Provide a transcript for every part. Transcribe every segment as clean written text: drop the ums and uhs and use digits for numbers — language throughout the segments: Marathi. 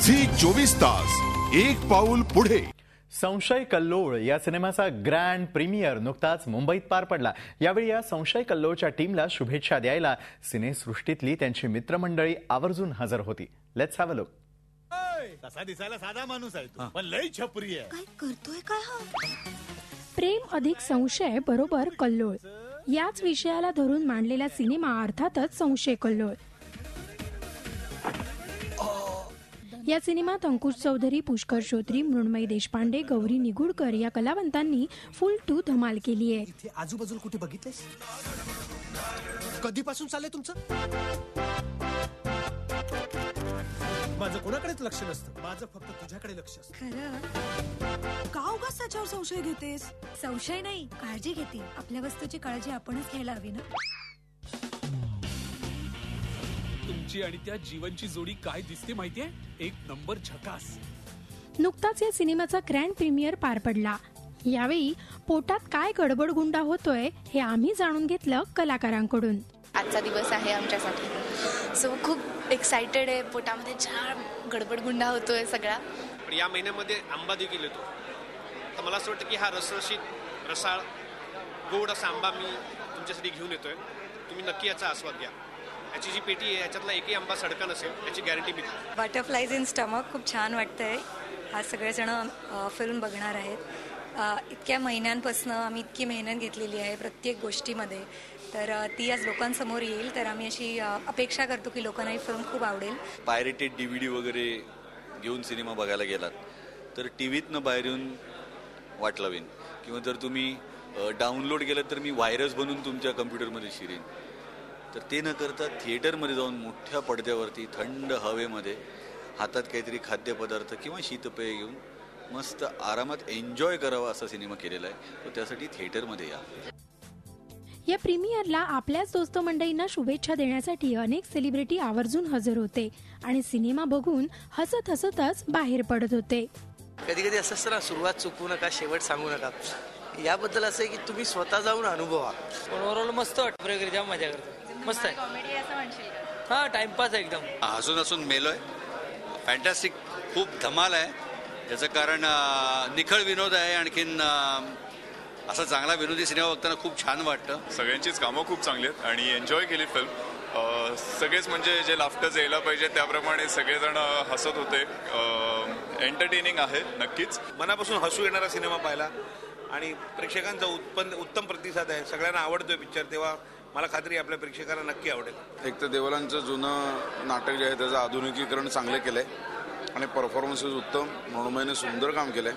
झी 24 तास एक पाऊल पुढे। संशय कल्लोळ या सिनेमाचा ग्रँड प्रीमियर नुकताच मुंबईत पार पडला। यावेळी या संशय कल्लोळच्या टीमला शुभेच्छा द्यायला सिनेसृष्टीतली त्यांची मित्रमंडळी आवर्जून हजर होती। Let's have a look. तसा दिसायला साधा माणूस आहे तो, पण लई छपरी आहे। काय करतोय काय हा? प्रेम अधिक संशय बरोबर कल्लोळ याच विषयाला धरून मांडलेला सिनेमा अर्थातच संशय कल्लोळ। या सिनेमात अंकुश चौधरी, पुष्कर श्रोत्री, मृण्मयी देशपांडे, गौरी निगुडकर या कलावंतांनी फुल टू धमाल केली आहे। इथे आजूबाजूला कुठे बघितलेस? कधीपासून चाललंय तुमचं? माझं कोणाकडेच लक्ष नसतं, माझं फक्त तुझ्याकडे लक्ष असतं। खरं का उगाच त्याच्यावर संशय घेतेस? संशय नाही, काळजी घेते। आपल्या वस्तूची काळजी आपणच घ्यायला हवी ना। तुमची आणि त्या जीवनची जोडी काय दिसते माहितीये? एक नंबर झकास। नुकताच या सिनेमाचा ग्रँड प्रीमियर पार पडला। यावेळी पोटात काय गडबडगुंडा होतोय हे आम्ही जाणून घेतलं कलाकारांकडून। आजचा दिवस आहे आमच्यासाठी, सो खूप एक्साइटेड आहे। पोटामध्ये छान गडबडगुंडा होतोय सगळा। पण या महिन्यामध्ये आंबा देखील येतो, तर मला असं वाटतं की हा रसरशीत रसाळ गोड असा आंबा मी तुमच्यासाठी घेऊन येतोय। तुम्ही नक्की याचा आस्वाद घ्या। याची जी पेटी आहे याच्यातला एकही आंबा सडका नसेल याची गॅरंटी मी देतो। बटरफ्लाईज इन स्टमक खूप छान वाटतंय। आज सगळेजण फिल्म बघणार आहेत। इतक्या महिन्यांपासून आम्ही इतकी मेहनत घेतलेली आहे प्रत्येक गोष्टीमध्ये, तर ती आज लोकांसमोर येईल। तर आम्ही अशी अपेक्षा करतो की लोकांना ही फिल्म खूप आवडेल। पायरेटेड DVD वगैरे घेऊन सिनेमा बघायला गेलात तर टीव्हीतनं बाहेर येऊन वाट लावेन, किंवा जर तुम्ही डाउनलोड केलं तर मी व्हायरस बनून तुमच्या कम्प्युटरमध्ये शिरेन। तर ते न करता थिएटरमध्ये जाऊन मोठ्या पडद्यावरती थंड हवेमध्ये हातात काहीतरी खाद्यपदार्थ किंवा शीतपेय घेऊन मस्त आरामात एन्जॉय करावा असा सिनेमा केलेला आहे। तो त्यासाठी थिएटरमध्ये या। या प्रीमियरला आपल्याच दोस्त मंडळींना शुभेच्छा देण्यासाठी अनेक सेलिब्रिटी आवर्जून हजर होते आणि सिनेमा बघून हसत हसतच बाहेर पडत होते। कधी कधी असं असतं ना, सुरुवात चुकवू नका, शेवट सांगू नका। याबद्दल असं आहे की तुम्ही स्वतः जाऊन अनुभवा। ओव्हरऑल मस्त वाटतं, जाम मजा करतो, मस्त आहे। कॉमेडी असं म्हणशील का? हा, टाइमपास आहे एकदम। हसून हसून मेलोय, फॅन्टॅस्टिक, खूप धमाल आहे। त्याचं कारण निखळ विनोद आहे। आणखीन असा चांगला विनोदी सिनेमा बघताना खूप छान वाटतं। सगळ्यांचीच कामं खूप चांगली आहेत आणि एन्जॉय केली फिल्म। सगळेच म्हणजे जे लाफ्टर्स यायला पाहिजे त्याप्रमाणे सगळेजण हसत होते। एंटरटेनिंग आहे नक्कीच। मनापासून हसू येणारा सिनेमा पाहिला आणि प्रेक्षकांचा उत्तम प्रतिसाद आहे। सगळ्यांना आवडतोय पिक्चर, तेव्हा मला खात्री आपल्या प्रेक्षकांना नक्की आवडेल। एक तर देवलांचं जुनं नाटक जे आहे त्याचं आधुनिकीकरण चांगलं केलंय आणि परफॉर्मन्सेस उत्तम। मृण्मयीने सुंदर काम केलंय,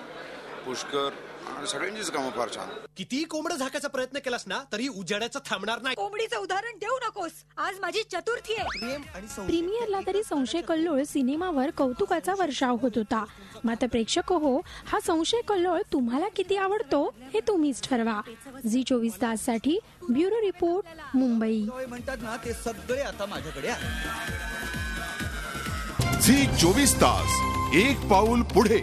पुष्कर आणि सगळ्यांचीच कामं फार छान। किती कोंबडं झाकायचा प्रयत्न केलास ना तरी उजाड्याचं थांबणार नाही। कोंबडीचं उदाहरण देऊ नकोस, आज माझी चतुर्थी आहे। प्रेम आणि प्रीमियरला तरी संशय कल्लोळ सिनेमावर कौतुकाचा वर्षाव होत होता। मात्र प्रेक्षक हो, हा संशय कल्लोळ तुम्हाला किती आवडतो हे तुम्हीच ठरवा। झी 24 ताससाठी ब्युरो रिपोर्ट, मुंबई। म्हणतात ना, ते सगळे आता माझ्याकडे आहे। झी 24 तास एक पाऊल पुढे।